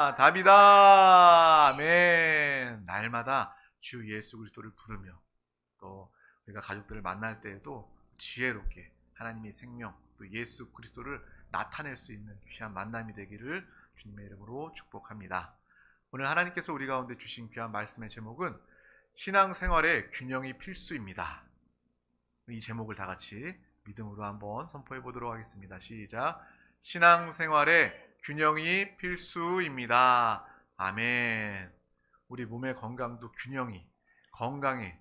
답이다. 아멘. 날마다 주 예수 그리스도를 부르며 또 우리가 가족들을 만날 때에도 지혜롭게 하나님의 생명 또 예수 그리스도를 나타낼 수 있는 귀한 만남이 되기를 주님의 이름으로 축복합니다. 오늘 하나님께서 우리 가운데 주신 귀한 말씀의 제목은 신앙생활의 균형이 필수입니다. 이 제목을 다 같이 믿음으로 한번 선포해 보도록 하겠습니다. 시작. 신앙생활의 균형이 필수입니다. 아멘. 우리 몸의 건강도 건강에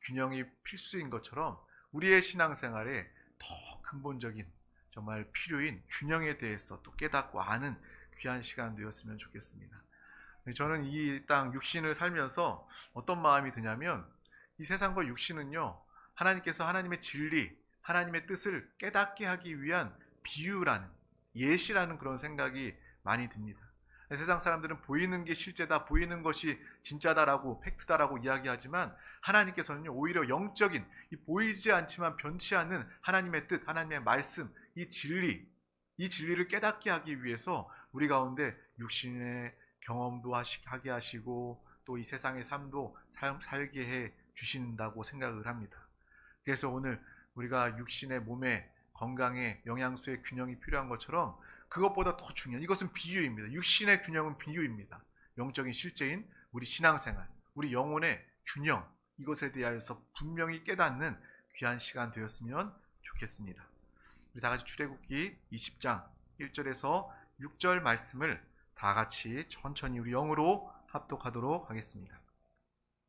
균형이 필수인 것처럼 우리의 신앙생활에 더 근본적인 정말 필요인 균형에 대해서 또 깨닫고 아는 귀한 시간 되었으면 좋겠습니다. 저는 이 땅 육신을 살면서 어떤 마음이 드냐면 이 세상과 육신은요, 하나님께서 하나님의 진리, 하나님의 뜻을 깨닫게 하기 위한 비유라는, 예시라는 그런 생각이 많이 듭니다. 세상 사람들은 보이는 게 실제다, 보이는 것이 진짜다라고, 팩트다라고 이야기하지만 하나님께서는요, 오히려 영적인, 이 보이지 않지만 변치 않는 하나님의 뜻, 하나님의 말씀, 이 진리를 깨닫게 하기 위해서 우리 가운데 육신의 경험도 하게 하시고 또 이 세상의 삶도 살게 해 주신다고 생각을 합니다. 그래서 오늘 우리가 육신의 몸에 건강에 영양소의 균형이 필요한 것처럼 그것보다 더 중요한, 이것은 비유입니다. 육신의 균형은 비유입니다. 영적인 실제인 우리 신앙생활, 우리 영혼의 균형, 이것에 대하여서 분명히 깨닫는 귀한 시간 되었으면 좋겠습니다. 우리 다 같이 출애굽기 20장 1절에서 6절 말씀을 다 같이 천천히 우리 영으로 합독하도록 하겠습니다.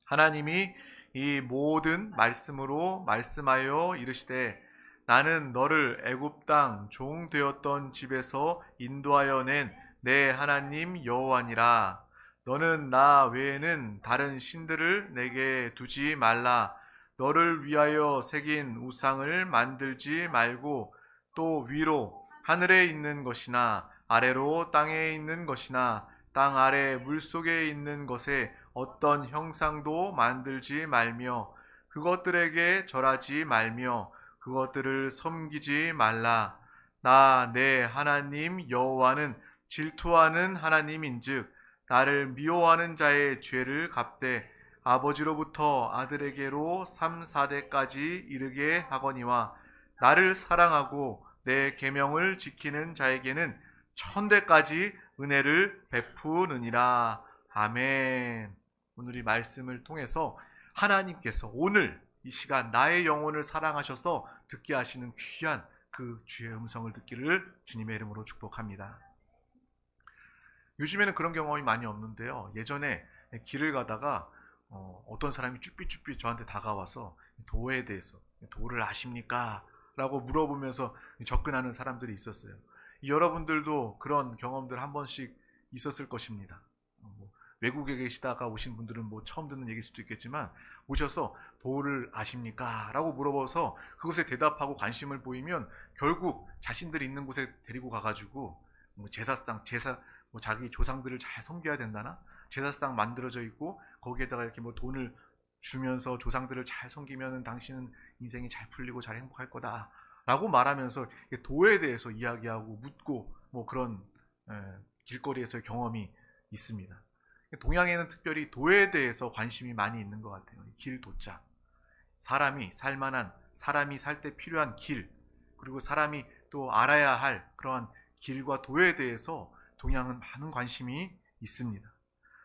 하나님이 이 모든 말씀으로 말씀하여 이르시되 나는 너를 애굽 땅 종 되었던 집에서 인도하여 낸 내 하나님 여호와니라. 너는 나 외에는 다른 신들을 내게 두지 말라. 너를 위하여 새긴 우상을 만들지 말고 또 위로 하늘에 있는 것이나 아래로 땅에 있는 것이나 땅 아래 물속에 있는 것에 어떤 형상도 만들지 말며 그것들에게 절하지 말며 그것들을 섬기지 말라. 나 내 하나님 여호와는 질투하는 하나님인즉 나를 미워하는 자의 죄를 갚되 아버지로부터 아들에게로 3, 4대까지 이르게 하거니와 나를 사랑하고 내 계명을 지키는 자에게는 1000대까지 은혜를 베푸느니라. 아멘. 오늘 이 말씀을 통해서 하나님께서 오늘 이 시간 나의 영혼을 사랑하셔서 듣게 하시는 귀한 그 주의 음성을 듣기를 주님의 이름으로 축복합니다. 요즘에는 그런 경험이 많이 없는데요. 예전에 길을 가다가 어떤 사람이 쭈삣쭈삣 저한테 다가와서 도에 대해서, 도를 아십니까? 라고 물어보면서 접근하는 사람들이 있었어요. 여러분들도 그런 경험들 한 번씩 있었을 것입니다. 외국에 계시다가 오신 분들은 처음 듣는 얘기일 수도 있겠지만 오셔서 도를 아십니까? 라고 물어봐서 그것에 대답하고 관심을 보이면 결국 자신들이 있는 곳에 데리고 가가지고 자기 조상들을 잘 섬겨야 된다나? 제사상 만들어져 있고 거기에다가 이렇게 돈을 주면서 조상들을 잘 섬기면 당신은 인생이 잘 풀리고 잘 행복할 거다 라고 말하면서 도에 대해서 이야기하고 묻고 그런 길거리에서의 경험이 있습니다. 동양에는 특별히 도에 대해서 관심이 많이 있는 것 같아요. 길도자, 사람이 살만한, 사람이 살 때 필요한 길, 그리고 사람이 또 알아야 할 그러한 길과 도에 대해서 동양은 많은 관심이 있습니다.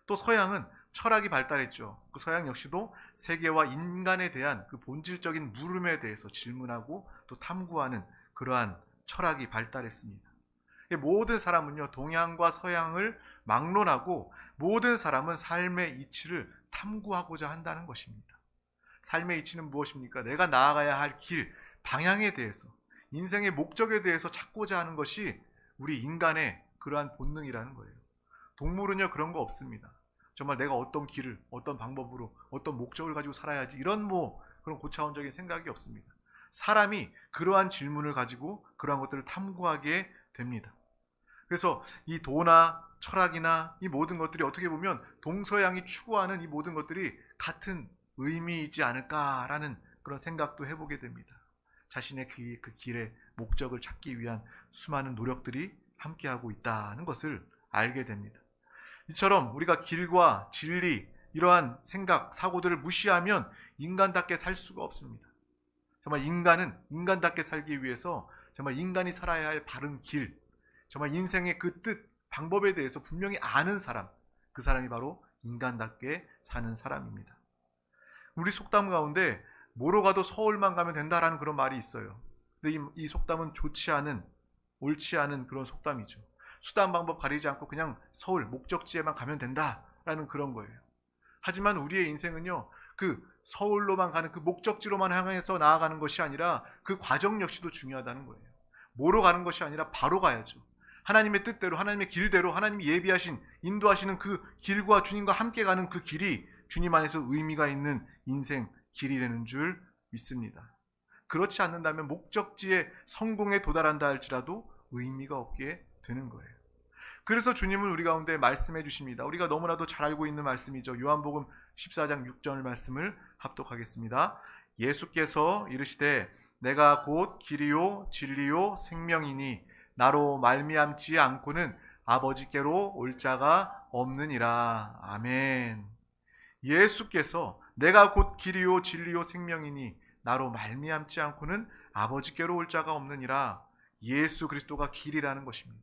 또 서양은 철학이 발달했죠. 그 서양 역시도 세계와 인간에 대한 그 본질적인 물음에 대해서 질문하고 또 탐구하는 그러한 철학이 발달했습니다. 모든 사람은요, 동양과 서양을 막론하고 모든 사람은 삶의 이치를 탐구하고자 한다는 것입니다. 삶의 이치는 무엇입니까? 내가 나아가야 할 길, 방향에 대해서, 인생의 목적에 대해서 찾고자 하는 것이 우리 인간의 그러한 본능이라는 거예요. 동물은요, 그런 거 없습니다. 정말 내가 어떤 길을, 어떤 방법으로, 어떤 목적을 가지고 살아야지 이런 그런 고차원적인 생각이 없습니다. 사람이 그러한 질문을 가지고 그러한 것들을 탐구하게 됩니다. 그래서 이 도나 철학이나 이 모든 것들이 어떻게 보면 동서양이 추구하는 이 모든 것들이 같은 의미이지 않을까라는 그런 생각도 해보게 됩니다. 자신의 그 길의 목적을 찾기 위한 수많은 노력들이 함께하고 있다는 것을 알게 됩니다. 이처럼 우리가 길과 진리, 이러한 생각, 사고들을 무시하면 인간답게 살 수가 없습니다. 정말 인간은 인간답게 살기 위해서 정말 인간이 살아야 할 바른 길, 정말 인생의 그 뜻, 방법에 대해서 분명히 아는 사람, 그 사람이 바로 인간답게 사는 사람입니다. 우리 속담 가운데 뭐로 가도 서울만 가면 된다라는 그런 말이 있어요. 근데 이 속담은 좋지 않은, 옳지 않은 그런 속담이죠. 수단 방법 가리지 않고 그냥 서울 목적지에만 가면 된다라는 그런 거예요. 하지만 우리의 인생은요, 그 서울로만 가는 그 목적지로만 향해서 나아가는 것이 아니라 그 과정 역시도 중요하다는 거예요. 뭐로 가는 것이 아니라 바로 가야죠. 하나님의 뜻대로, 하나님의 길대로, 하나님이 예비하신, 인도하시는 그 길과 주님과 함께 가는 그 길이 주님 안에서 의미가 있는 인생 길이 되는 줄 믿습니다. 그렇지 않는다면 목적지에 성공에 도달한다 할지라도 의미가 없게 되는 거예요. 그래서 주님은 우리 가운데 말씀해 주십니다. 우리가 너무나도 잘 알고 있는 말씀이죠. 요한복음 14장 6절 말씀을 합독하겠습니다. 예수께서 이르시되 내가 곧 길이요 진리요 생명이니 나로 말미암지 않고는 아버지께로 올 자가 없느니라. 아멘. 예수께서 내가 곧 길이요 진리요 생명이니 나로 말미암지 않고는 아버지께로 올 자가 없느니라. 예수 그리스도가 길이라는 것입니다.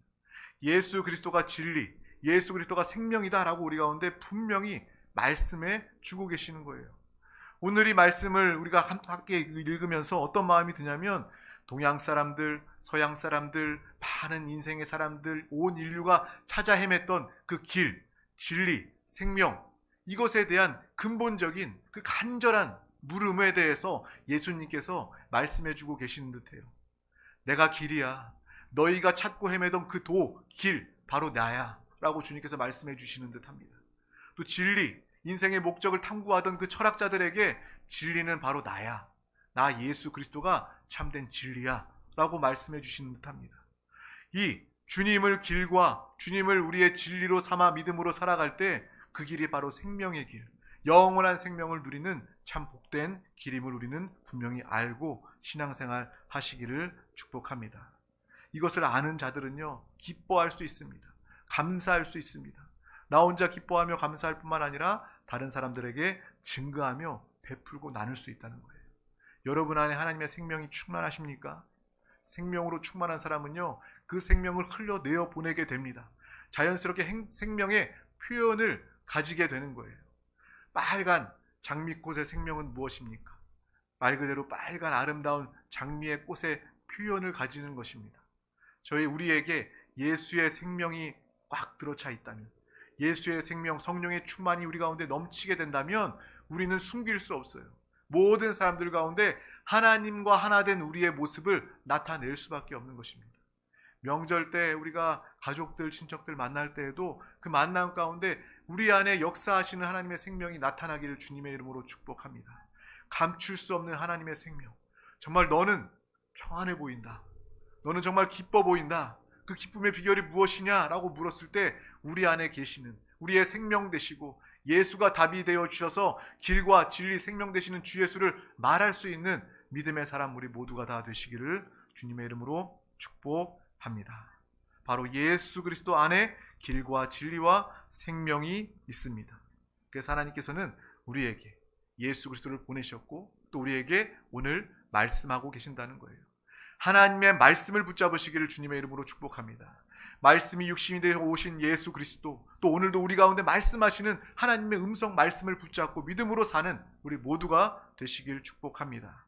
예수 그리스도가 진리, 예수 그리스도가 생명이다라고 우리 가운데 분명히 말씀해 주고 계시는 거예요. 오늘 이 말씀을 우리가 함께 읽으면서 어떤 마음이 드냐면, 동양 사람들, 서양 사람들, 많은 인생의 사람들, 온 인류가 찾아 헤맸던 그 길, 진리, 생명, 이것에 대한 근본적인 그 간절한 물음에 대해서 예수님께서 말씀해 주고 계시는 듯해요. 내가 길이야. 너희가 찾고 헤매던 그 길, 바로 나야. 라고 주님께서 말씀해 주시는 듯합니다. 또 진리, 인생의 목적을 탐구하던 그 철학자들에게 진리는 바로 나야. 나 예수 그리스도가 참된 진리야. 라고 말씀해 주시는 듯합니다. 이 주님을 길과 주님을 우리의 진리로 삼아 믿음으로 살아갈 때 그 길이 바로 생명의 길, 영원한 생명을 누리는 참 복된 길임을 우리는 분명히 알고 신앙생활 하시기를 축복합니다. 이것을 아는 자들은요, 기뻐할 수 있습니다. 감사할 수 있습니다. 나 혼자 기뻐하며 감사할 뿐만 아니라 다른 사람들에게 증거하며 베풀고 나눌 수 있다는 거예요. 여러분 안에 하나님의 생명이 충만하십니까? 생명으로 충만한 사람은요, 그 생명을 흘려내어 보내게 됩니다. 자연스럽게 생명의 표현을 가지게 되는 거예요. 빨간 장미꽃의 생명은 무엇입니까? 말 그대로 빨간 아름다운 장미의 꽃의 표현을 가지는 것입니다. 우리에게 예수의 생명이 꽉 들어차 있다면, 예수의 생명, 성령의 충만이 우리 가운데 넘치게 된다면 우리는 숨길 수 없어요. 모든 사람들 가운데 하나님과 하나 된 우리의 모습을 나타낼 수밖에 없는 것입니다. 명절 때 우리가 가족들, 친척들 만날 때에도 그 만남 가운데 우리 안에 역사하시는 하나님의 생명이 나타나기를 주님의 이름으로 축복합니다. 감출 수 없는 하나님의 생명. 정말 너는 평안해 보인다. 너는 정말 기뻐 보인다. 그 기쁨의 비결이 무엇이냐라고 물었을 때 우리 안에 계시는, 우리의 생명 되시고 예수가 답이 되어 주셔서 길과 진리 생명 되시는 주 예수를 말할 수 있는 믿음의 사람 우리 모두가 다 되시기를 주님의 이름으로 축복합니다. 바로 예수 그리스도 안에 길과 진리와 생명이 있습니다. 그래서 하나님께서는 우리에게 예수 그리스도를 보내셨고 또 우리에게 오늘 말씀하고 계신다는 거예요. 하나님의 말씀을 붙잡으시기를 주님의 이름으로 축복합니다. 말씀이 육신이 되어 오신 예수 그리스도, 또 오늘도 우리 가운데 말씀하시는 하나님의 음성 말씀을 붙잡고 믿음으로 사는 우리 모두가 되시길 축복합니다.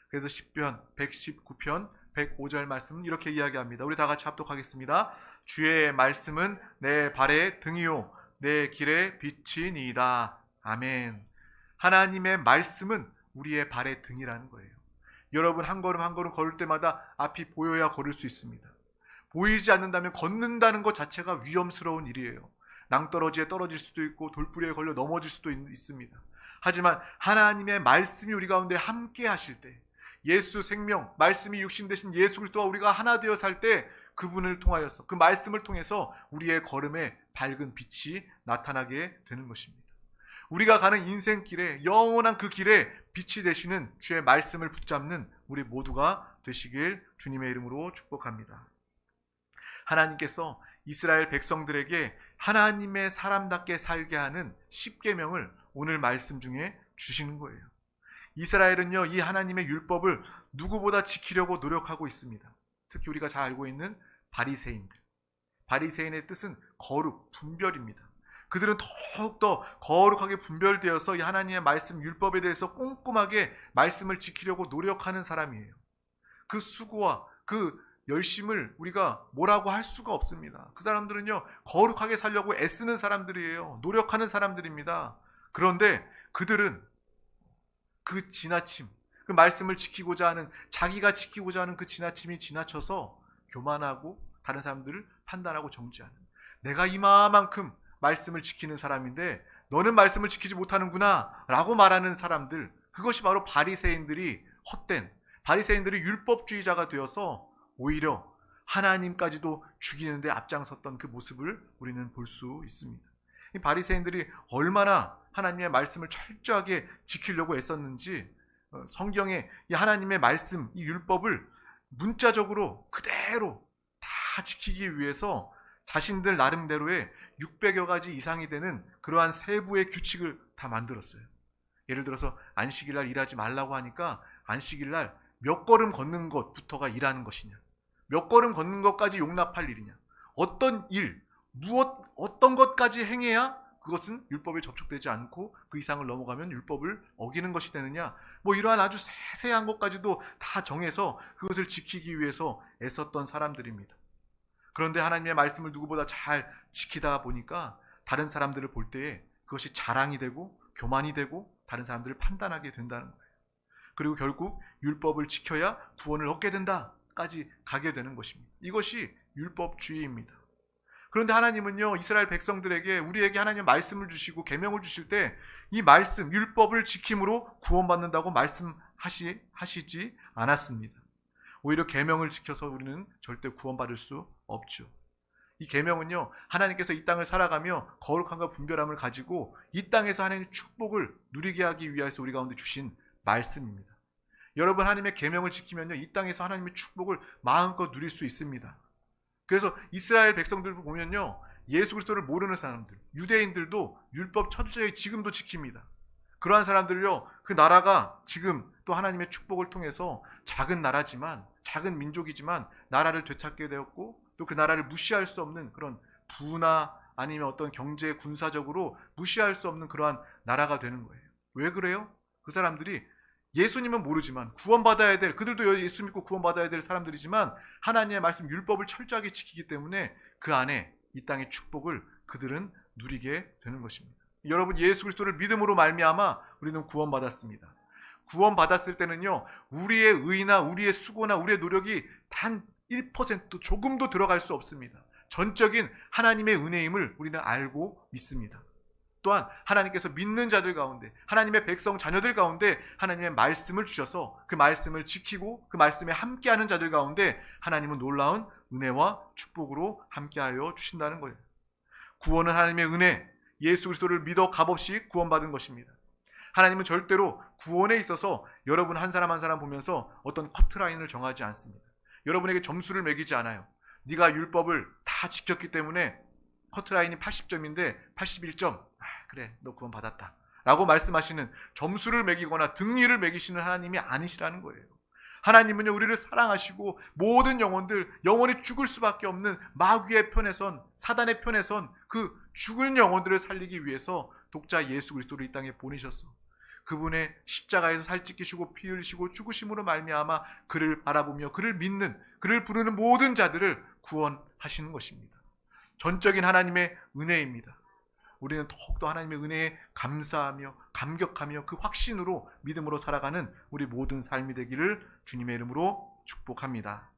그래서 시편 119편 105절 말씀은 이렇게 이야기합니다. 우리 다 같이 합독하겠습니다. 주의 말씀은 내 발의 등이요 내 길의 빛이니이다. 아멘. 하나님의 말씀은 우리의 발의 등이라는 거예요. 여러분 한 걸음 한 걸음 걸을 때마다 앞이 보여야 걸을 수 있습니다. 보이지 않는다면 걷는다는 것 자체가 위험스러운 일이에요. 낭떠러지에 떨어질 수도 있고 돌부리에 걸려 넘어질 수도 있습니다. 하지만 하나님의 말씀이 우리 가운데 함께 하실 때, 예수 생명, 말씀이 육신 되신 예수 그리스도와 우리가 하나 되어 살 때 그분을 통하여서, 그 말씀을 통해서 우리의 걸음에 밝은 빛이 나타나게 되는 것입니다. 우리가 가는 인생길에, 영원한 그 길에 빛이 되시는 주의 말씀을 붙잡는 우리 모두가 되시길 주님의 이름으로 축복합니다. 하나님께서 이스라엘 백성들에게 하나님의 사람답게 살게 하는 십계명을 오늘 말씀 중에 주시는 거예요. 이스라엘은요, 이 하나님의 율법을 누구보다 지키려고 노력하고 있습니다. 특히 우리가 잘 알고 있는 바리새인들. 바리새인의 뜻은 거룩, 분별입니다. 그들은 더욱더 거룩하게 분별되어서 이 하나님의 말씀, 율법에 대해서 꼼꼼하게 말씀을 지키려고 노력하는 사람이에요. 그 수고와 그 열심을 우리가 뭐라고 할 수가 없습니다. 그 사람들은요, 거룩하게 살려고 애쓰는 사람들이에요. 노력하는 사람들입니다. 그런데 그들은 그 지나침, 그 말씀을 지키고자 하는, 자기가 지키고자 하는 그 지나침이 지나쳐서 교만하고 다른 사람들을 판단하고 정죄하는, 내가 이만큼 말씀을 지키는 사람인데 너는 말씀을 지키지 못하는구나 라고 말하는 사람들, 그것이 바로 바리새인들이 헛된, 바리새인들이 율법주의자가 되어서 오히려 하나님까지도 죽이는데 앞장섰던 그 모습을 우리는 볼 수 있습니다. 이 바리새인들이 얼마나 하나님의 말씀을 철저하게 지키려고 애썼는지 성경에 이 하나님의 말씀, 이 율법을 문자적으로 그대로 다 지키기 위해서 자신들 나름대로의 600여 가지 이상이 되는 그러한 세부의 규칙을 다 만들었어요. 예를 들어서 안식일날 일하지 말라고 하니까 안식일날 몇 걸음 걷는 것부터가 일하는 것이냐, 몇 걸음 걷는 것까지 용납할 일이냐, 어떤 일, 어떤 것까지 행해야 그것은 율법에 접촉되지 않고 그 이상을 넘어가면 율법을 어기는 것이 되느냐, 이러한 아주 세세한 것까지도 다 정해서 그것을 지키기 위해서 애썼던 사람들입니다. 그런데 하나님의 말씀을 누구보다 잘 지키다 보니까 다른 사람들을 볼 때에 그것이 자랑이 되고 교만이 되고 다른 사람들을 판단하게 된다는 거예요. 그리고 결국 율법을 지켜야 구원을 얻게 된다까지 가게 되는 것입니다. 이것이 율법주의입니다. 그런데 하나님은요, 이스라엘 백성들에게, 우리에게 하나님의 말씀을 주시고 계명을 주실 때 이 말씀, 율법을 지킴으로 구원받는다고 말씀하시지 않았습니다. 오히려 계명을 지켜서 우리는 절대 구원받을 수 없죠. 이 계명은요, 하나님께서 이 땅을 살아가며 거룩함과 분별함을 가지고 이 땅에서 하나님의 축복을 누리게 하기 위해서 우리 가운데 주신 말씀입니다. 여러분, 하나님의 계명을 지키면요, 이 땅에서 하나님의 축복을 마음껏 누릴 수 있습니다. 그래서 이스라엘 백성들 보면요, 예수 그리스도를 모르는 사람들, 유대인들도 율법 철저히 지금도 지킵니다. 그러한 사람들요, 그 나라가 지금 또 하나님의 축복을 통해서 작은 나라지만, 작은 민족이지만 나라를 되찾게 되었고, 또 그 나라를 무시할 수 없는 그런 부나 아니면 어떤 경제 군사적으로 무시할 수 없는 그러한 나라가 되는 거예요. 왜 그래요? 그 사람들이 예수님은 모르지만 구원받아야 될, 그들도 예수 믿고 구원받아야 될 사람들이지만 하나님의 말씀 율법을 철저하게 지키기 때문에 그 안에 이 땅의 축복을 그들은 누리게 되는 것입니다. 여러분, 예수 그리스도를 믿음으로 말미암아 우리는 구원받았습니다. 구원받았을 때는요, 우리의 의나 우리의 수고나 우리의 노력이 단 1% 조금도 들어갈 수 없습니다. 전적인 하나님의 은혜임을 우리는 알고 믿습니다. 또한 하나님께서 믿는 자들 가운데, 하나님의 백성 자녀들 가운데 하나님의 말씀을 주셔서 그 말씀을 지키고 그 말씀에 함께하는 자들 가운데 하나님은 놀라운 은혜와 축복으로 함께하여 주신다는 거예요. 구원은 하나님의 은혜, 예수 그리스도를 믿어 값없이 구원받은 것입니다. 하나님은 절대로 구원에 있어서 여러분 한 사람 한 사람 보면서 어떤 커트라인을 정하지 않습니다. 여러분에게 점수를 매기지 않아요. 네가 율법을 다 지켰기 때문에 커트라인이 80점인데 81점, 그래, 너 구원 받았다 라고 말씀하시는, 점수를 매기거나 등리를 매기시는 하나님이 아니시라는 거예요. 하나님은요, 우리를 사랑하시고 모든 영혼들, 영원히 죽을 수밖에 없는 마귀의 편에 선, 사단의 편에 선 그 죽은 영혼들을 살리기 위해서 독자 예수 그리스도를 이 땅에 보내셔서 그분의 십자가에서 살 찢기시고 피 흘리시고 죽으심으로 말미암아 그를 바라보며 그를 믿는, 그를 부르는 모든 자들을 구원하시는 것입니다. 전적인 하나님의 은혜입니다. 우리는 더욱더 하나님의 은혜에 감사하며 감격하며 그 확신으로 믿음으로 살아가는 우리 모든 삶이 되기를 주님의 이름으로 축복합니다.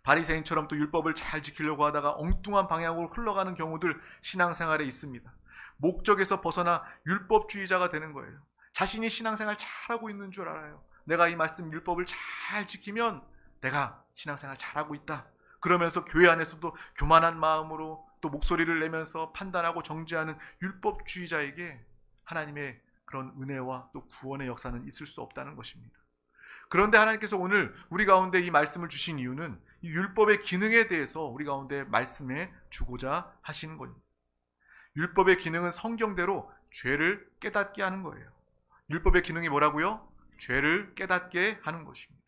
바리새인처럼 또 율법을 잘 지키려고 하다가 엉뚱한 방향으로 흘러가는 경우들 신앙생활에 있습니다. 목적에서 벗어나 율법주의자가 되는 거예요. 자신이 신앙생활 잘하고 있는 줄 알아요. 내가 이 말씀 율법을 잘 지키면 내가 신앙생활 잘하고 있다. 그러면서 교회 안에서도 교만한 마음으로 또 목소리를 내면서 판단하고 정죄하는 율법주의자에게 하나님의 그런 은혜와 또 구원의 역사는 있을 수 없다는 것입니다. 그런데 하나님께서 오늘 우리 가운데 이 말씀을 주신 이유는 이 율법의 기능에 대해서 우리 가운데 말씀해 주고자 하시는 겁니다. 율법의 기능은 성경대로 죄를 깨닫게 하는 거예요. 율법의 기능이 뭐라고요? 죄를 깨닫게 하는 것입니다.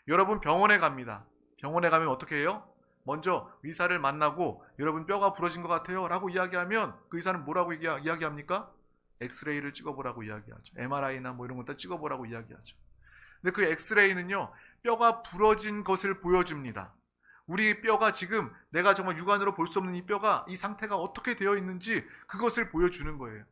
여러분 병원에 갑니다. 병원에 가면 어떻게 해요? 먼저 의사를 만나고 여러분 뼈가 부러진 것 같아요 라고 이야기하면 그 의사는 뭐라고 이야기합니까? 엑스레이를 찍어보라고 이야기하죠. MRI나 뭐 이런 것도 찍어보라고 이야기하죠. 근데 그 엑스레이는요, 뼈가 부러진 것을 보여줍니다. 우리 뼈가 지금 내가 정말 육안으로 볼 수 없는 이 뼈가 이 상태가 어떻게 되어 있는지 그것을 보여주는 거예요.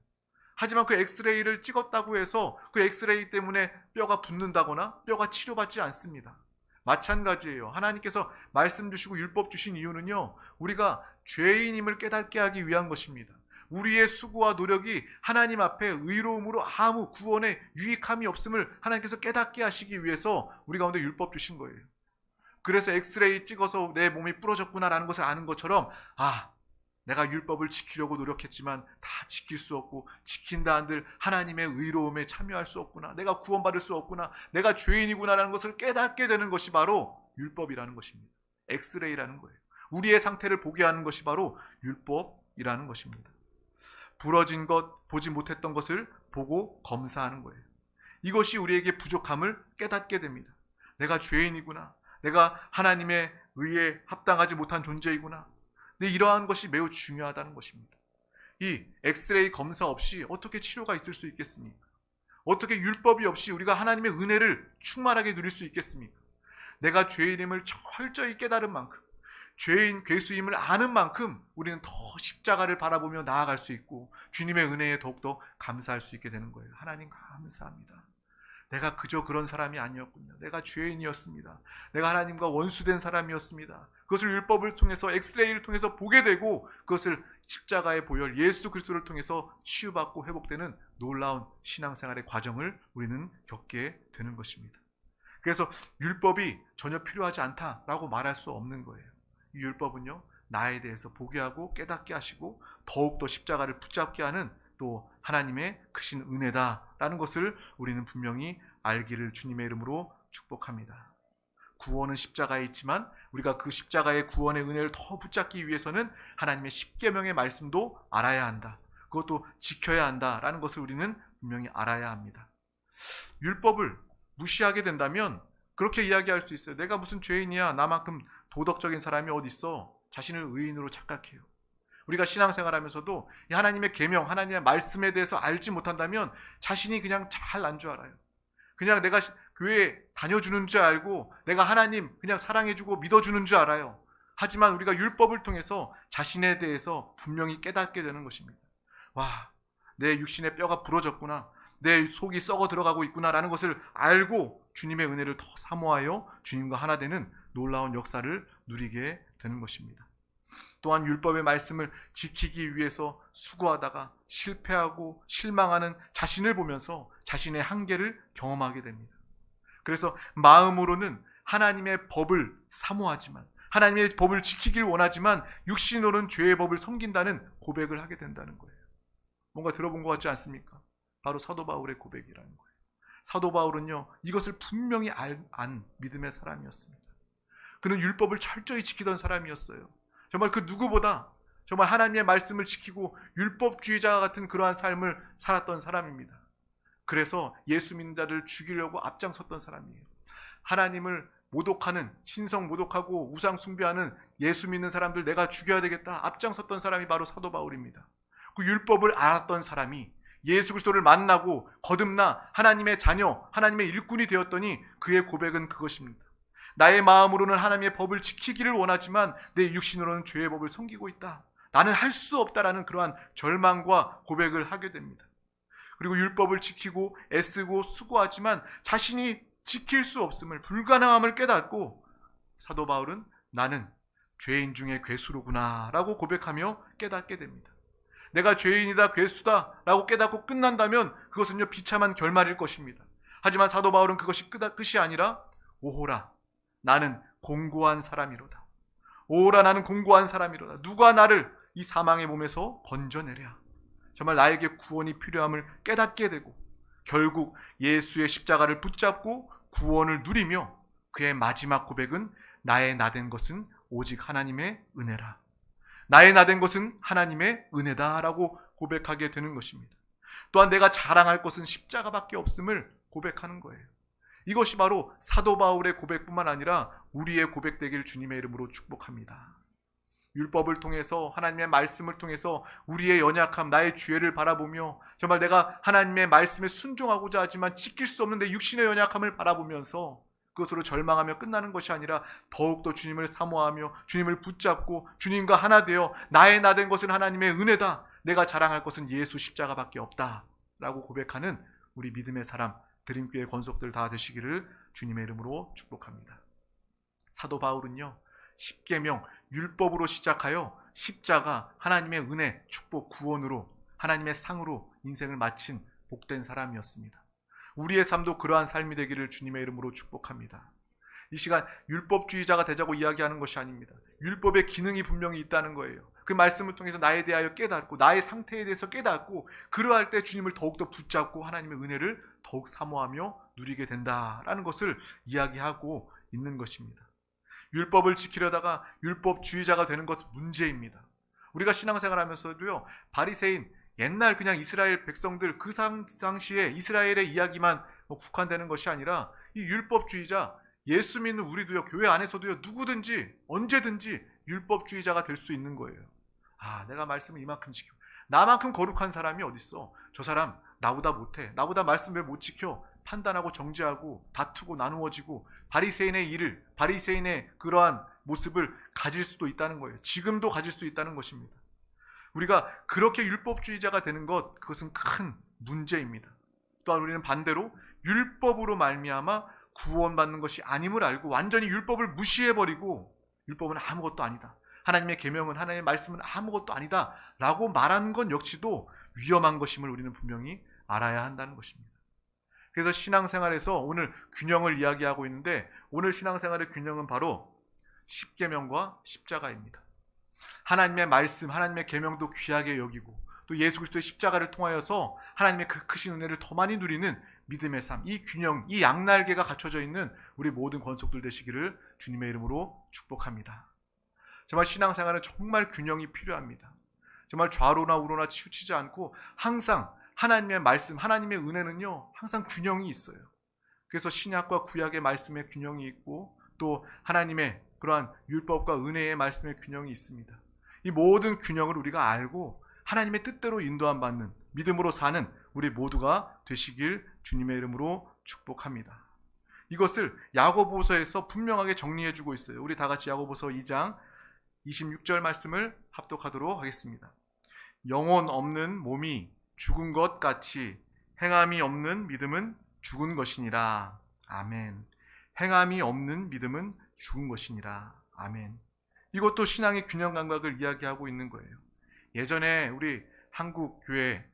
하지만 그 엑스레이를 찍었다고 해서 그 엑스레이 때문에 뼈가 붓는다거나 뼈가 치료받지 않습니다. 마찬가지예요. 하나님께서 말씀 주시고 율법 주신 이유는요, 우리가 죄인임을 깨닫게 하기 위한 것입니다. 우리의 수고와 노력이 하나님 앞에 의로움으로 아무 구원에 유익함이 없음을 하나님께서 깨닫게 하시기 위해서 우리 가운데 율법 주신 거예요. 그래서 엑스레이 찍어서 내 몸이 부러졌구나라는 것을 아는 것처럼, 내가 율법을 지키려고 노력했지만 다 지킬 수 없고 지킨다 한들 하나님의 의로움에 참여할 수 없구나, 내가 구원받을 수 없구나, 내가 죄인이구나라는 것을 깨닫게 되는 것이 바로 율법이라는 것입니다. 엑스레이라는 거예요. 우리의 상태를 보게 하는 것이 바로 율법이라는 것입니다. 부러진 것, 보지 못했던 것을 보고 검사하는 거예요. 이것이 우리에게 부족함을 깨닫게 됩니다. 내가 죄인이구나, 내가 하나님의 의에 합당하지 못한 존재이구나. 근데 이러한 것이 매우 중요하다는 것입니다. 이 엑스레이 검사 없이 어떻게 치료가 있을 수 있겠습니까? 어떻게 율법이 없이 우리가 하나님의 은혜를 충만하게 누릴 수 있겠습니까? 내가 죄인임을 철저히 깨달은 만큼, 죄인 괴수임을 아는 만큼 우리는 더 십자가를 바라보며 나아갈 수 있고 주님의 은혜에 더욱더 감사할 수 있게 되는 거예요. 하나님 감사합니다. 내가 그저 그런 사람이 아니었군요. 내가 죄인이었습니다. 내가 하나님과 원수된 사람이었습니다. 그것을 율법을 통해서, 엑스레이를 통해서 보게 되고 그것을 십자가의 보혈 예수 그리스도를 통해서 치유받고 회복되는 놀라운 신앙생활의 과정을 우리는 겪게 되는 것입니다. 그래서 율법이 전혀 필요하지 않다라고 말할 수 없는 거예요. 이 율법은요, 나에 대해서 보게 하고 깨닫게 하시고 더욱더 십자가를 붙잡게 하는 또 하나님의 크신 은혜다라는 것을 우리는 분명히 알기를 주님의 이름으로 축복합니다. 구원은 십자가에 있지만 우리가 그 십자가의 구원의 은혜를 더 붙잡기 위해서는 하나님의 십계명의 말씀도 알아야 한다. 그것도 지켜야 한다라는 것을 우리는 분명히 알아야 합니다. 율법을 무시하게 된다면 그렇게 이야기할 수 있어요. 내가 무슨 죄인이야, 나만큼 도덕적인 사람이 어디 있어. 자신을 의인으로 착각해요. 우리가 신앙생활하면서도 하나님의 계명, 하나님의 말씀에 대해서 알지 못한다면 자신이 그냥 잘난 줄 알아요. 그냥 내가 교회에 다녀주는 줄 알고 내가 하나님 그냥 사랑해주고 믿어주는 줄 알아요. 하지만 우리가 율법을 통해서 자신에 대해서 분명히 깨닫게 되는 것입니다. 와, 내 육신의 뼈가 부러졌구나, 내 속이 썩어 들어가고 있구나라는 것을 알고 주님의 은혜를 더 사모하여 주님과 하나 되는 놀라운 역사를 누리게 되는 것입니다. 또한 율법의 말씀을 지키기 위해서 수고하다가 실패하고 실망하는 자신을 보면서 자신의 한계를 경험하게 됩니다. 그래서 마음으로는 하나님의 법을 사모하지만, 하나님의 법을 지키길 원하지만 육신으로는 죄의 법을 섬긴다는 고백을 하게 된다는 거예요. 뭔가 들어본 것 같지 않습니까? 바로 사도 바울의 고백이라는 거예요. 사도 바울은요, 이것을 분명히 안 믿음의 사람이었습니다. 그는 율법을 철저히 지키던 사람이었어요. 정말 그 누구보다 정말 하나님의 말씀을 지키고 율법주의자 같은 그러한 삶을 살았던 사람입니다. 그래서 예수 믿는 자를 죽이려고 앞장섰던 사람이에요. 하나님을 모독하는, 신성 모독하고 우상 숭배하는 예수 믿는 사람들 내가 죽여야 되겠다 앞장섰던 사람이 바로 사도 바울입니다. 그 율법을 알았던 사람이 예수 그리스도를 만나고 거듭나 하나님의 자녀, 하나님의 일꾼이 되었더니 그의 고백은 그것입니다. 나의 마음으로는 하나님의 법을 지키기를 원하지만 내 육신으로는 죄의 법을 섬기고 있다. 나는 할 수 없다라는 그러한 절망과 고백을 하게 됩니다. 그리고 율법을 지키고 애쓰고 수고하지만 자신이 지킬 수 없음을, 불가능함을 깨닫고 사도 바울은 나는 죄인 중에 괴수로구나 라고 고백하며 깨닫게 됩니다. 내가 죄인이다, 괴수다 라고 깨닫고 끝난다면 그것은요, 비참한 결말일 것입니다. 하지만 사도 바울은 그것이 끝이 아니라 오호라, 나는 공고한 사람이로다. 오라, 나는 공고한 사람이로다. 누가 나를 이 사망의 몸에서 건져내랴. 정말 나에게 구원이 필요함을 깨닫게 되고 결국 예수의 십자가를 붙잡고 구원을 누리며 그의 마지막 고백은 나의 나된 것은 오직 하나님의 은혜라. 나의 나된 것은 하나님의 은혜다라고 고백하게 되는 것입니다. 또한 내가 자랑할 것은 십자가밖에 없음을 고백하는 거예요. 이것이 바로 사도 바울의 고백뿐만 아니라 우리의 고백되길 주님의 이름으로 축복합니다. 율법을 통해서, 하나님의 말씀을 통해서 우리의 연약함, 나의 죄를 바라보며 정말 내가 하나님의 말씀에 순종하고자 하지만 지킬 수 없는 내 육신의 연약함을 바라보면서 그것으로 절망하며 끝나는 것이 아니라 더욱더 주님을 사모하며 주님을 붙잡고 주님과 하나 되어 나의 나된 것은 하나님의 은혜다, 내가 자랑할 것은 예수 십자가밖에 없다 라고 고백하는 우리 믿음의 사람, 드림교회 권속들 다 되시기를 주님의 이름으로 축복합니다. 사도 바울은요, 십계명, 율법으로 시작하여 십자가, 하나님의 은혜, 축복, 구원으로 하나님의 상으로 인생을 마친 복된 사람이었습니다. 우리의 삶도 그러한 삶이 되기를 주님의 이름으로 축복합니다. 이 시간 율법주의자가 되자고 이야기하는 것이 아닙니다. 율법의 기능이 분명히 있다는 거예요. 그 말씀을 통해서 나에 대하여 깨닫고 나의 상태에 대해서 깨닫고 그러할 때 주님을 더욱더 붙잡고 하나님의 은혜를 더욱 사모하며 누리게 된다라는 것을 이야기하고 있는 것입니다. 율법을 지키려다가 율법주의자가 되는 것은 문제입니다. 우리가 신앙생활 하면서도요, 바리새인, 옛날 그냥 이스라엘 백성들 그 당시에 이스라엘의 이야기만 국한되는 것이 아니라 이 율법주의자, 예수 믿는 우리도요, 교회 안에서도요, 누구든지 언제든지 율법주의자가 될 수 있는 거예요. 아, 내가 말씀을 이만큼 지키고 나만큼 거룩한 사람이 어딨어? 저 사람 나보다 못해, 나보다 말씀 왜 못 지켜? 판단하고 정죄하고 다투고 나누어지고 바리새인의 일을, 바리새인의 그러한 모습을 가질 수도 있다는 거예요. 지금도 가질 수 있다는 것입니다. 우리가 그렇게 율법주의자가 되는 것, 그것은 큰 문제입니다. 또한 우리는 반대로 율법으로 말미암아 구원받는 것이 아님을 알고 완전히 율법을 무시해버리고 율법은 아무것도 아니다, 하나님의 계명은, 하나님의 말씀은 아무것도 아니다 라고 말하는 것 역시도 위험한 것임을 우리는 분명히 알아야 한다는 것입니다. 그래서 신앙생활에서 오늘 균형을 이야기하고 있는데, 오늘 신앙생활의 균형은 바로 십계명과 십자가입니다. 하나님의 말씀, 하나님의 계명도 귀하게 여기고 또 예수 그리스도의 십자가를 통하여서 하나님의 그 크신 은혜를 더 많이 누리는 믿음의 삶, 이 균형, 이 양날개가 갖춰져 있는 우리 모든 권속들 되시기를 주님의 이름으로 축복합니다. 정말 신앙생활은 정말 균형이 필요합니다. 정말 좌로나 우로나 치우치지 않고 항상 하나님의 말씀, 하나님의 은혜는요, 항상 균형이 있어요. 그래서 신약과 구약의 말씀의 균형이 있고 또 하나님의 그러한 율법과 은혜의 말씀의 균형이 있습니다. 이 모든 균형을 우리가 알고 하나님의 뜻대로 인도함 받는 믿음으로 사는 우리 모두가 되시길 주님의 이름으로 축복합니다. 이것을 야고보서에서 분명하게 정리해주고 있어요. 우리 다 같이 야고보서 2장 26절 말씀을 합독하도록 하겠습니다. 영혼 없는 몸이 죽은 것 같이 행함이 없는 믿음은 죽은 것이니라. 아멘. 행함이 없는 믿음은 죽은 것이니라. 아멘. 이것도 신앙의 균형 감각을 이야기하고 있는 거예요. 예전에 우리 한국 교회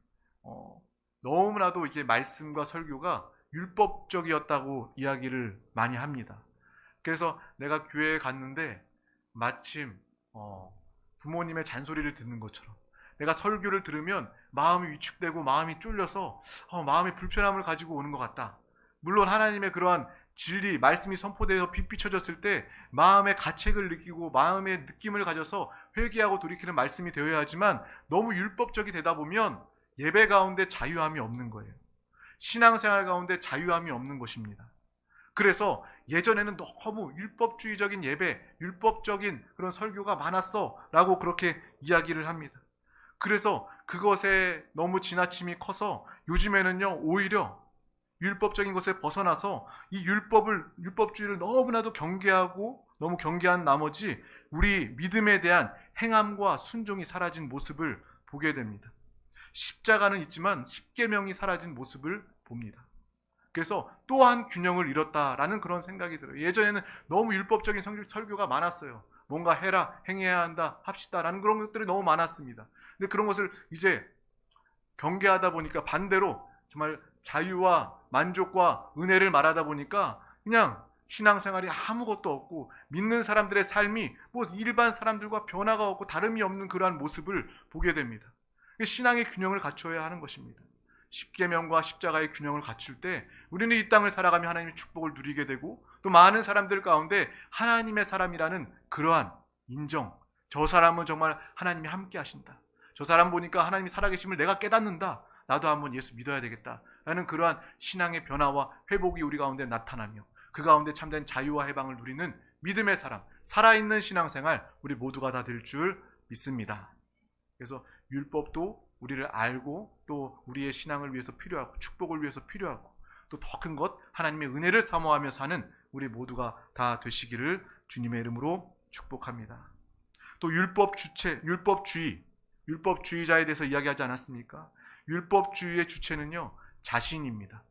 너무나도 이게 말씀과 설교가 율법적이었다고 이야기를 많이 합니다. 그래서 내가 교회에 갔는데 마침 부모님의 잔소리를 듣는 것처럼 내가 설교를 들으면 마음이 위축되고 마음이 쫄려서 마음의 불편함을 가지고 오는 것 같다. 물론 하나님의 그러한 진리, 말씀이 선포되어 빛 비춰졌을 때 마음의 가책을 느끼고 마음의 느낌을 가져서 회개하고 돌이키는 말씀이 되어야 하지만 너무 율법적이 되다 보면 예배 가운데 자유함이 없는 거예요. 신앙생활 가운데 자유함이 없는 것입니다. 그래서 예전에는 너무 율법주의적인 예배, 율법적인 그런 설교가 많았어 라고 그렇게 이야기를 합니다. 그래서 그것에 너무 지나침이 커서 요즘에는요, 오히려 율법적인 것에 벗어나서 이 율법주의를 너무나도 경계하고 너무 경계한 나머지 우리 믿음에 대한 행함과 순종이 사라진 모습을 보게 됩니다. 십자가는 있지만 십계명이 사라진 모습을 봅니다. 그래서 또한 균형을 잃었다라는 그런 생각이 들어요. 예전에는 너무 율법적인 설교가 많았어요. 뭔가 해라, 행해야 한다, 합시다라는 그런 것들이 너무 많았습니다. 근데 그런 것을 이제 경계하다 보니까 반대로 정말 자유와 만족과 은혜를 말하다 보니까 그냥 신앙생활이 아무것도 없고 믿는 사람들의 삶이 뭐 일반 사람들과 변화가 없고 다름이 없는 그러한 모습을 보게 됩니다. 신앙의 균형을 갖춰야 하는 것입니다. 십계명과 십자가의 균형을 갖출 때 우리는 이 땅을 살아가며 하나님의 축복을 누리게 되고 또 많은 사람들 가운데 하나님의 사람이라는 그러한 인정, 저 사람은 정말 하나님이 함께 하신다. 저 사람 보니까 하나님이 살아계심을 내가 깨닫는다. 나도 한번 예수 믿어야 되겠다. 라는 그러한 신앙의 변화와 회복이 우리 가운데 나타나며 그 가운데 참된 자유와 해방을 누리는 믿음의 사람, 살아있는 신앙생활 우리 모두가 다 될 줄 믿습니다. 그래서 율법도 우리를 알고 또 우리의 신앙을 위해서 필요하고 축복을 위해서 필요하고 또 더 큰 것 하나님의 은혜를 사모하며 사는 우리 모두가 다 되시기를 주님의 이름으로 축복합니다. 또 율법 주체, 율법주의자에 대해서 이야기하지 않았습니까? 율법주의의 주체는요, 자신입니다.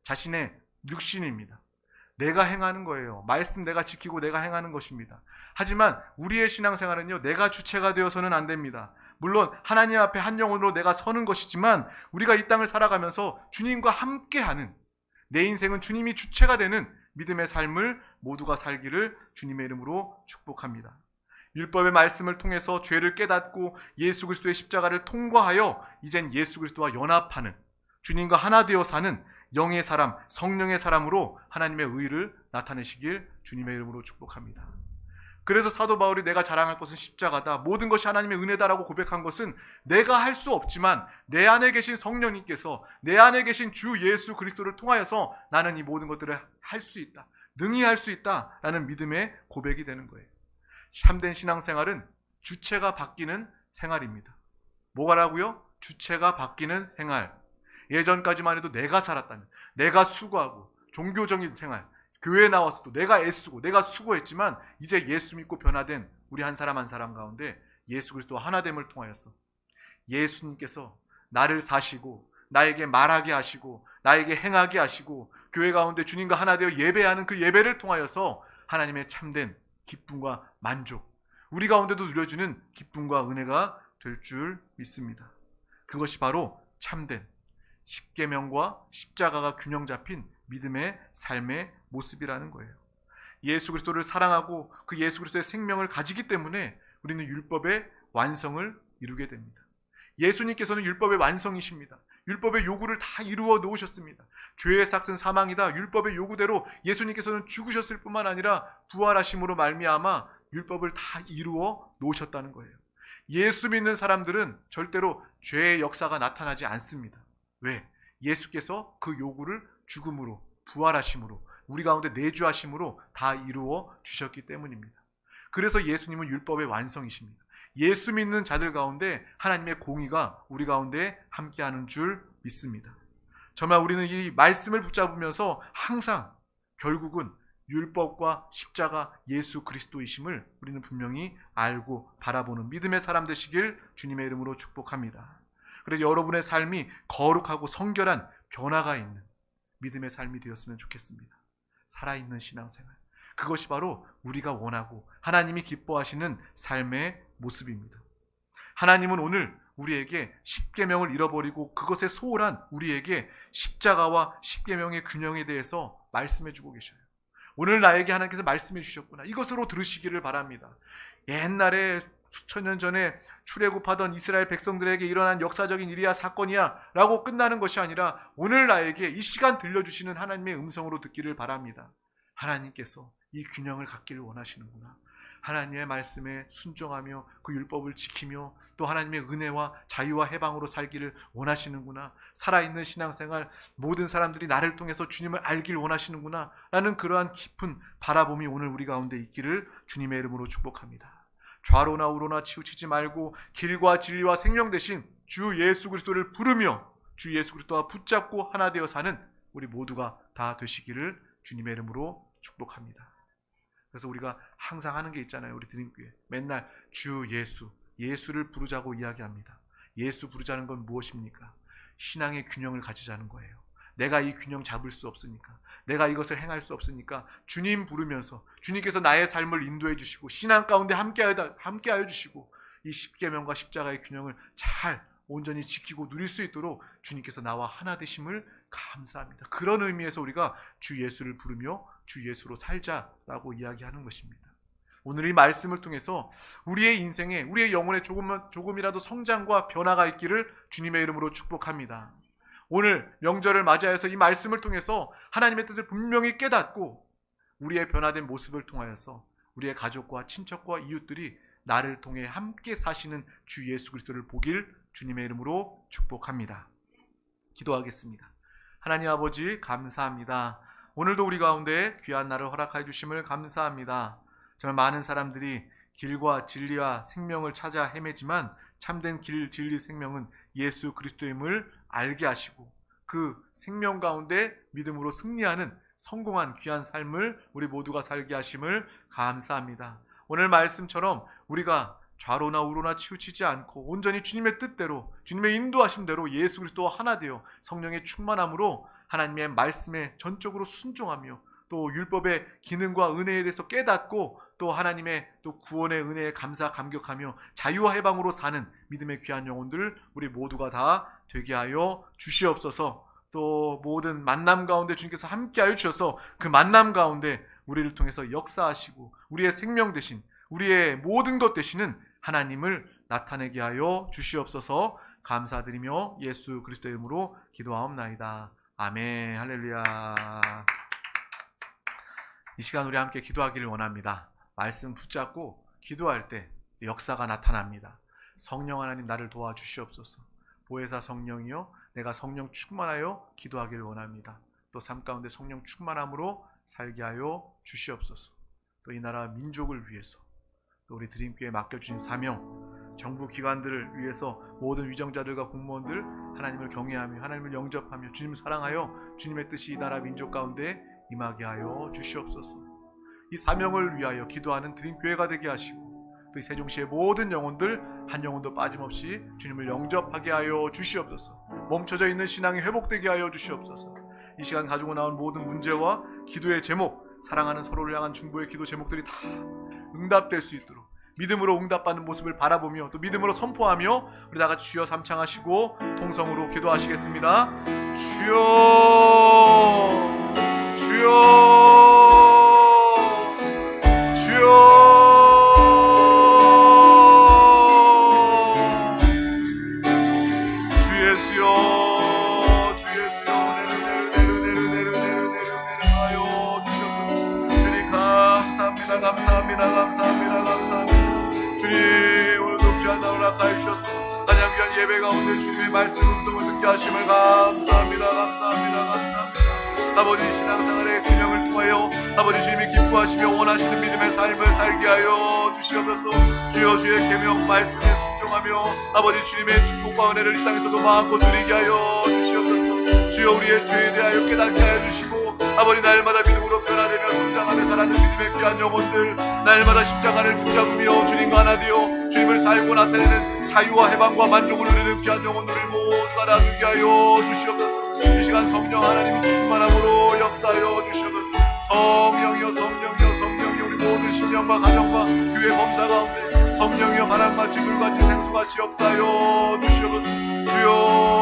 자신의 육신입니다. 내가 행하는 거예요. 말씀 내가 지키고 내가 행하는 것입니다. 하지만 우리의 신앙생활은요, 내가 주체가 되어서는 안 됩니다. 물론 하나님 앞에 한 영혼으로 내가 서는 것이지만 우리가 이 땅을 살아가면서 주님과 함께하는, 내 인생은 주님이 주체가 되는 믿음의 삶을 모두가 살기를 주님의 이름으로 축복합니다. 율법의 말씀을 통해서 죄를 깨닫고 예수 그리스도의 십자가를 통과하여 이젠 예수 그리스도와 연합하는, 주님과 하나 되어 사는 영의 사람, 성령의 사람으로 하나님의 의를 나타내시길 주님의 이름으로 축복합니다. 그래서 사도 바울이 내가 자랑할 것은 십자가다, 모든 것이 하나님의 은혜다라고 고백한 것은 내가 할 수 없지만 내 안에 계신 성령님께서, 내 안에 계신 주 예수 그리스도를 통하여서 나는 이 모든 것들을 할 수 있다, 능히 할 수 있다라는 믿음의 고백이 되는 거예요. 참된 신앙생활은 주체가 바뀌는 생활입니다. 뭐가라고요? 주체가 바뀌는 생활. 예전까지만 해도 내가 살았다면, 내가 수고하고 종교적인 생활, 교회에 나와서도 내가 애쓰고 내가 수고했지만 이제 예수 믿고 변화된 우리 한 사람 한 사람 가운데 예수 그리스도와 하나됨을 통하여서 예수님께서 나를 사시고 나에게 말하게 하시고 나에게 행하게 하시고 교회 가운데 주님과 하나 되어 예배하는 그 예배를 통하여서 하나님의 참된 기쁨과 만족, 우리 가운데도 누려주는 기쁨과 은혜가 될 줄 믿습니다. 그것이 바로 참된 십계명과 십자가가 균형 잡힌 믿음의 삶의 모습이라는 거예요. 예수 그리스도를 사랑하고 그 예수 그리스도의 생명을 가지기 때문에 우리는 율법의 완성을 이루게 됩니다. 예수님께서는 율법의 완성이십니다. 율법의 요구를 다 이루어 놓으셨습니다. 죄의 삭은 사망이다. 율법의 요구대로 예수님께서는 죽으셨을 뿐만 아니라 부활하심으로 말미암아 율법을 다 이루어 놓으셨다는 거예요. 예수 믿는 사람들은 절대로 죄의 역사가 나타나지 않습니다. 왜? 예수께서 그 요구를 죽음으로, 부활하심으로, 우리 가운데 내주하심으로 다 이루어 주셨기 때문입니다. 그래서 예수님은 율법의 완성이십니다. 예수 믿는 자들 가운데 하나님의 공의가 우리 가운데 함께하는 줄 믿습니다. 정말 우리는 이 말씀을 붙잡으면서 항상 결국은 율법과 십자가 예수 그리스도이심을 우리는 분명히 알고 바라보는 믿음의 사람 되시길 주님의 이름으로 축복합니다. 그래서 여러분의 삶이 거룩하고 성결한 변화가 있는 믿음의 삶이 되었으면 좋겠습니다. 살아있는 신앙생활, 그것이 바로 우리가 원하고 하나님이 기뻐하시는 삶의 모습입니다. 하나님은 오늘 우리에게 십계명을 잃어버리고 그것에 소홀한 우리에게 십자가와 십계명의 균형에 대해서 말씀해 주고 계셔요. 오늘 나에게 하나님께서 말씀해 주셨구나, 이것으로 들으시기를 바랍니다. 옛날에 수천 년 전에 출애굽하던 이스라엘 백성들에게 일어난 역사적인 일이야, 사건이야 라고 끝나는 것이 아니라 오늘 나에게 이 시간 들려주시는 하나님의 음성으로 듣기를 바랍니다. 하나님께서 이 균형을 갖기를 원하시는구나. 하나님의 말씀에 순종하며 그 율법을 지키며 또 하나님의 은혜와 자유와 해방으로 살기를 원하시는구나. 살아있는 신앙생활, 모든 사람들이 나를 통해서 주님을 알길 원하시는구나 라는 그러한 깊은 바라봄이 오늘 우리 가운데 있기를 주님의 이름으로 축복합니다. 좌로나 우로나 치우치지 말고 길과 진리와 생명 되신 주 예수 그리스도를 부르며 주 예수 그리스도와 붙잡고 하나 되어 사는 우리 모두가 다 되시기를 주님의 이름으로 축복합니다. 그래서 우리가 항상 하는 게 있잖아요. 우리 드림교회 맨날 주 예수, 예수를 부르자고 이야기합니다. 예수 부르자는 건 무엇입니까? 신앙의 균형을 가지자는 거예요. 내가 이 균형 잡을 수 없으니까, 내가 이것을 행할 수 없으니까 주님 부르면서 주님께서 나의 삶을 인도해 주시고 신앙 가운데 함께하여 주시고 이 십계명과 십자가의 균형을 잘 온전히 지키고 누릴 수 있도록 주님께서 나와 하나 되심을 감사합니다. 그런 의미에서 우리가 주 예수를 부르며 주 예수로 살자라고 이야기하는 것입니다. 오늘 이 말씀을 통해서 우리의 인생에, 우리의 영혼에 조금이라도 성장과 변화가 있기를 주님의 이름으로 축복합니다. 오늘 명절을 맞이해서 이 말씀을 통해서 하나님의 뜻을 분명히 깨닫고 우리의 변화된 모습을 통하여서 우리의 가족과 친척과 이웃들이 나를 통해 함께 사시는 주 예수 그리스도를 보길 주님의 이름으로 축복합니다. 기도하겠습니다. 하나님 아버지 감사합니다. 오늘도 우리 가운데 귀한 날을 허락하여 주심을 감사합니다. 정말 많은 사람들이 길과 진리와 생명을 찾아 헤매지만 참된 길, 진리, 생명은 예수 그리스도임을 알게 하시고 그 생명 가운데 믿음으로 승리하는 성공한 귀한 삶을 우리 모두가 살게 하심을 감사합니다. 오늘 말씀처럼 우리가 좌로나 우로나 치우치지 않고 온전히 주님의 뜻대로 주님의 인도하심대로 예수 그리스도와 하나 되어 성령의 충만함으로 하나님의 말씀에 전적으로 순종하며 또 율법의 기능과 은혜에 대해서 깨닫고 또 하나님의 또 구원의 은혜에 감사 감격하며 자유와 해방으로 사는 믿음의 귀한 영혼들 우리 모두가 다 되게 하여 주시옵소서. 또 모든 만남 가운데 주님께서 함께하여 주셔서 그 만남 가운데 우리를 통해서 역사하시고 우리의 생명 되신 우리의 모든 것 되시는 하나님을 나타내게 하여 주시옵소서. 감사드리며 예수 그리스도의 이름으로 기도하옵나이다. 아멘. 할렐루야. 이 시간 우리 함께 기도하기를 원합니다. 말씀 붙잡고 기도할 때 역사가 나타납니다. 성령 하나님 나를 도와주시옵소서. 보혜사 성령이여 내가 성령 충만하여 기도하기를 원합니다. 또 삶 가운데 성령 충만함으로 살게 하여 주시옵소서. 또 이 나라 민족을 위해서 또 우리 드림교회에 맡겨주신 사명 정부 기관들을 위해서 모든 위정자들과 공무원들 하나님을 경외하며 하나님을 영접하며 주님을 사랑하여 주님의 뜻이 이 나라 민족 가운데 임하게 하여 주시옵소서. 이 사명을 위하여 기도하는 드림교회가 되게 하시고 또 이 세종시의 모든 영혼들 한 영혼도 빠짐없이 주님을 영접하게 하여 주시옵소서. 멈춰져 있는 신앙이 회복되게 하여 주시옵소서. 이 시간 가지고 나온 모든 문제와 기도의 제목 사랑하는 서로를 향한 중보의 기도 제목들이 다 응답될 수 있도록 믿음으로 응답받는 모습을 바라보며 또 믿음으로 선포하며 우리 다 같이 주여 삼창하시고 통성으로 기도하시겠습니다. 주여 주여 주여 주 예수여 주 예수여 내려하여 주시옵소서. 주님 감사합니다. 감사합니다. 주님 오늘도 귀한 날 허락하여 주셔서 가장 귀한 예배 가운데 주님의 말씀 음성을 듣게 하심을 감사합니다. 아버지 신앙생활의 균형을 통하여 아버지 주님이 기뻐하시며 원하시는 믿음의 삶을 살게 하여 주시옵소서. 주여 주의 계명 말씀에 순종하며 아버지 주님의 축복과 은혜를 이 땅에서도 마음껏 누리게 하여 주시옵소서. 주여 우리의 죄에 대하여 깨닫게 하여 주시고 아버지 날마다 믿음으로 변화되며 성장하며 살아가는 믿음의 귀한 영혼들 날마다 십자가를 붙잡으며 주님과 하나 되어 주님을 살고 나타내는 자유와 해방과 만족을 누리는 귀한 영혼들을 모두가 나누게 하여 주시옵소서. 이 시간 성령 하나님이 충만함으로 역사하여 주시옵소서. 성령이여 우리 모든 신령과 가정과 교회 범사 가운데 성령이여 바람같이 물같이 생수같이 역사하여 주시옵소서. 주여